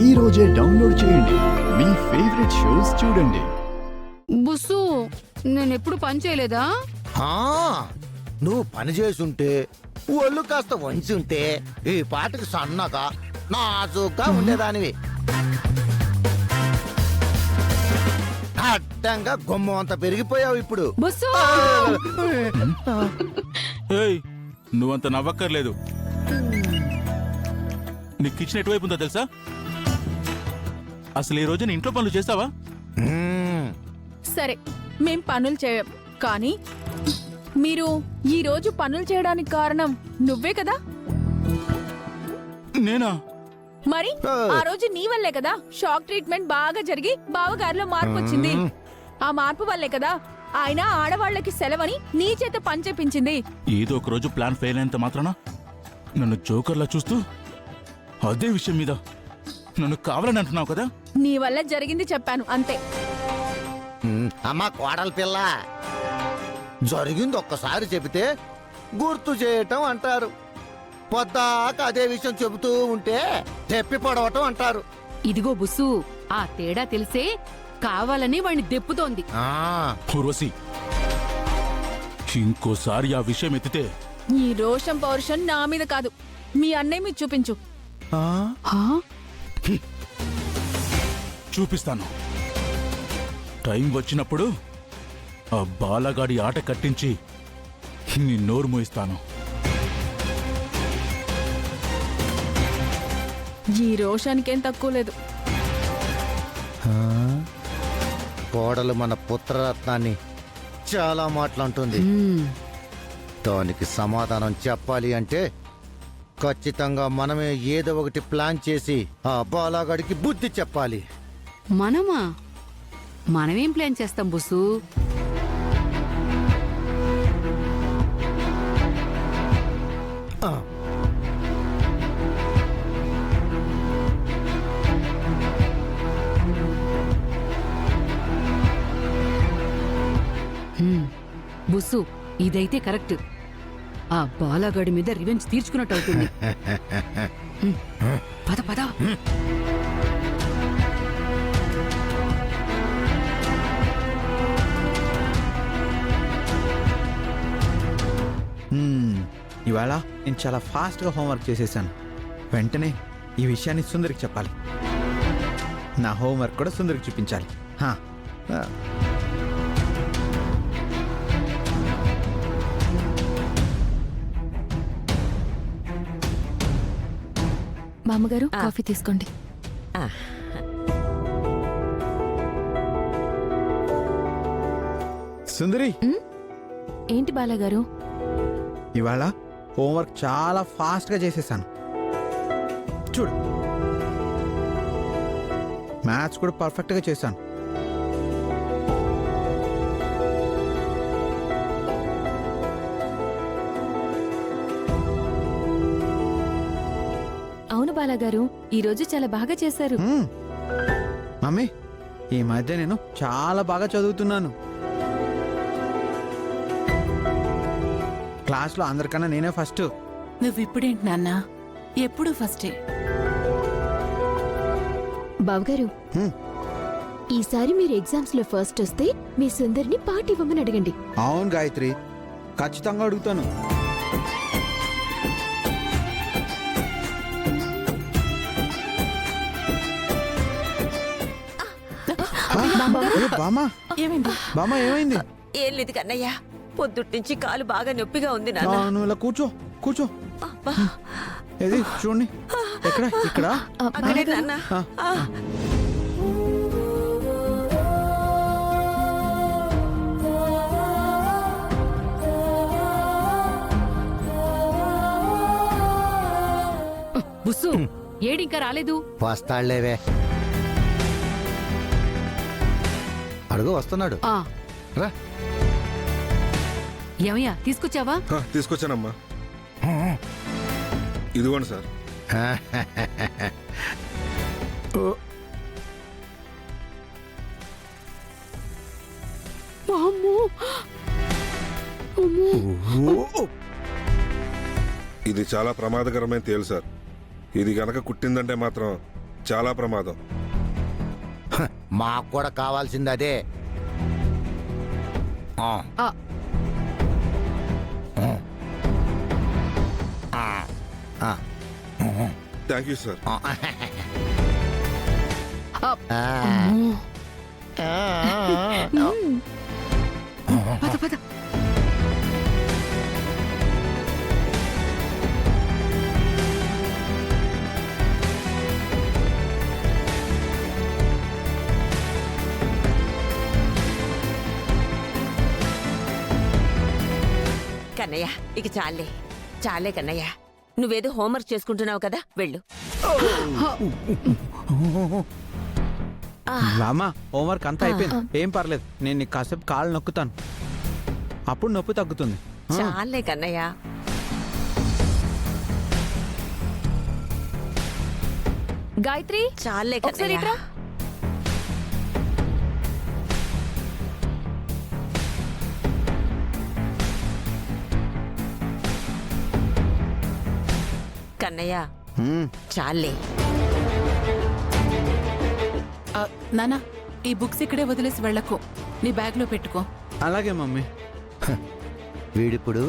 ఈ రోజే డౌన్లోడ్ చేయండి. మీ ఫేవరెట్ షోస్ చూడండి. బుస్సు నేనెప్పుడు పని చేయలేదా? ఆ, నువ్వు పని చేసుంటే ఒళ్ళు కాస్త వంచి ఉంటే ఈ పాటకి సన్నగా నాజుగ్గా ఉండేదానివి. అడ్డంగా గుమ్మం అంత పెరిగిపోయావు ఇప్పుడు. బుస్సు ఏయ్ నువ్వంత నవ్వక్కర్లేదు. నీ కిచెన్ ఎటువైపు ఉందో తెలుసా? అసలు ఈ రోజు నీ ఇంట్లో పనులు చేస్తావా? మ్మ్. సరే మేం పనులు చేయం, కానీ మీరు ఈ రోజు పనులు చేయడానికి కారణం నువ్వే కదా? నేనా? మరి ఆ రోజు నీ వల్లే కదా షాక్ ట్రీట్మెంట్ బాగా జరిగి బావగారిలో మార్పు వచ్చింది. ఆ మార్పు వల్లే కదా ఆయన ఆడవాళ్లకి సెలవని నీ చేత పని చేపించింది. ఏదో ఒక రోజు ప్లాన్ ఫెయిల్ అయినంత మాత్రాన నన్ను జోకర్లా చూస్తూ అదే విషయం మీద నన్ను కావాలని అంటున్నావు కదా? నీ వల్ల జరిగింది చెప్పాను అంతే. అమ్మా కోడల పిల్ల, జరిగింది ఒక్కసారి చెబితే గుర్తు చేయటం అంటారు. పొద్దాక అదే విషయం చెబుతూ ఉంటే తెప్పి పొడవటం అంటారు. ఇదిగో బుస్సు, ఆ తేడా తెలిసే కావాలని వాణ్ణి దెప్పుతోంది. ఆ, పూర్వశి, ఇంకోసారి ఆ విషయం ఎత్తితే ఈ రోషం పౌరుషం నా మీద కాదు, మీ అన్నయ్య మీద చూపించు. హా? చూపిస్తాను. టైం వచ్చినప్పుడు ఆ బాలగాడి ఆట కట్టించి నీ నోరు మోయిస్తాను. ఈ రోషానికేం తక్కువ లేదు. కోడలు మన పుత్రరత్నాన్ని చాలా మాటలంటుంది. దానికి సమాధానం చెప్పాలి అంటే ఖచ్చితంగా మనమే ఏదో ఒకటి ప్లాన్ చేసి ఆ బాలాగాడికి బుద్ధి చెప్పాలి. మనమా? మనమేం ప్లాన్ చేస్తాం బుస్సు? ఆ, బుస్సు, ఇదైతే కరెక్ట్. ఆ బాలాగాడి మీద రివెంజ్ తీర్చుకున్నట్టు అవుతుంది. పద పద. ఇవాళ నేను చాలా ఫాస్ట్గా హోంవర్క్ చేసేసాను. వెంటనే ఈ విషయాన్ని సుందరికి చెప్పాలి. నా హోంవర్క్ కూడా సుందరికి చూపించాలి. హా. బామ్మగారు కాఫీ తీసుకోండి. సుందరి, ఏంటి బాలగారు? ఇవాళ హోంవర్క్ చాలా ఫాస్ట్గా చేసేసాను. చూడు, మ్యాథ్స్ కూడా పర్ఫెక్ట్గా చేశాను. అవును బాలగారు, ఈ రోజు చాలా బాగా చేశారు. మమ్మీ, ఈ మధ్య నేను చాలా బాగా చదువుతున్నాను. క్లాస్లో అందరికన్నా నేనే ఫస్ట్. నువ్విప్పుడేంటి నాన్న, ఎప్పుడు ఫస్టే. బావగారు, ఈసారి మీరు ఎగ్జామ్స్ లో ఫస్ట్ వస్తే మీ సుందరిని పార్టీ ఇవ్వమని అడగండి. అవును గాయత్రి, ఖచ్చితంగా అడుగుతాను. బామా, ఏమైంది? బామా ఏమైంది? ఏం లేదు కన్నయ్య, పొద్దుట్నుంచి కాలు బాగా నొప్పిగా ఉంది నాన్న. నువ్వు ఇలా కూర్చో కూర్చో. అబ్బా. ఏది చూడండి, ఎక్కడ ఇక్కడ అక్కడే నాన్న. ఆ. బుస్సు, ఏడింకా రాలేదు? వస్తాళ్లేవే. అడుగు, వస్తున్నాడు. ఆ రా. ఏమయ్యా, తీసుకొచ్చావా? తీసుకొచ్చానమ్మా. ఇదిగోండి సార్. అమ్మో! ఇది చాలా ప్రమాదకరమైన తేలు సార్. ఇది గనక కుట్టిందంటే మాత్రం చాలా ప్రమాదం. మాకు కూడా కావాల్సింది అదే. ఆ. ఆ. ఆ. Thank you sir. ఆ. అమ్మో. పద పద. కన్నయ్య ఇక చాలే చాలే కన్నయ్య, నువ్వేదో హోంవర్క్ చేసుకుంటున్నావు కదా, వెళ్ళు. రామా హోంవర్క్ అంతా అయిపోయింది, ఏం పర్లేదు. నేను నీకు కాసేపు కాళ్ళు నొక్కుతాను, అప్పుడు నొప్పి తగ్గుతుంది. చాలే కన్నయ్య. గాయత్రి చాలే ఒకసారి కన్నయ్య. ఇట్రా. కన్నయ్య హ్మ్. చాలే. నానా ఈ బుక్స్ ఇక్కడే వదిలేసి వెళ్ళకు, నీ బ్యాగ్ లో పెట్టుకో. అలాగే మమ్మీ. వీడిప్పుడు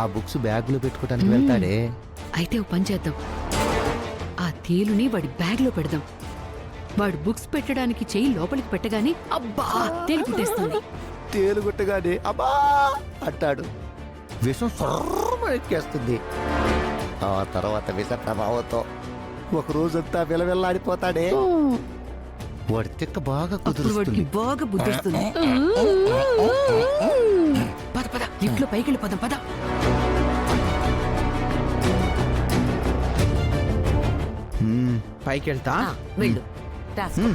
ఆ బుక్స్ బ్యాగ్ లో పెట్టుకోవడానికి వెళ్తాడే. అయితే ఓ పని చేద్దాం, ఆ తేలుని వాడి బ్యాగ్ లో పెడదాం. వాడు బుక్స్ పెట్టడానికి చెయ్యి లోపలికి పెట్టగానే అబ్బా తేలు కుట్టేస్తుంది. తేలుగుట్టగానే అబ్బా అంటాడు, విషం సొర్రమని ఎక్కేస్తుంది. ఆ తర్వాత విష ప్రభావంతో ఒక రోజంతా విలవిల్లాడిపోతాడే. వాడి తిక్క బాగా అప్పుడు వాడికి కుదురుతుంది. బాగా బుద్ధిస్తుంది. పద పద లిఫ్ట్లో పైకి వెళ్ళిపోదాం పద. పైకి వెళ్తా. ఆ, వెళ్ళు రాసుకో.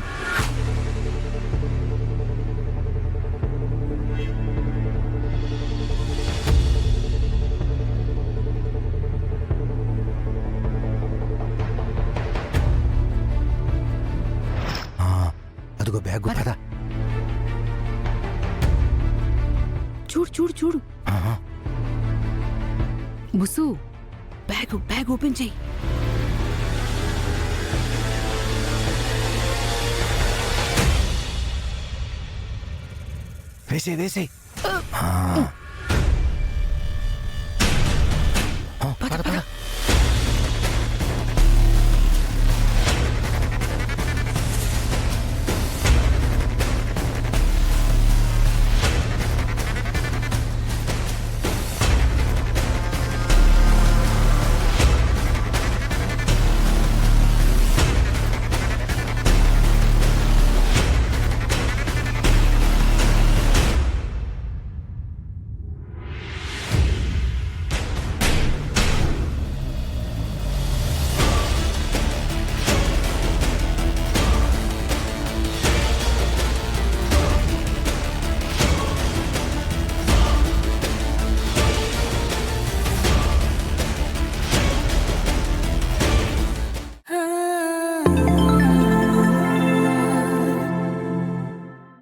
అదిగో బ్యాగ్ పద. చూడు చూడు చూడు. బుసు బ్యాగ్ ఓపెన్ చెయ్యి. వేసే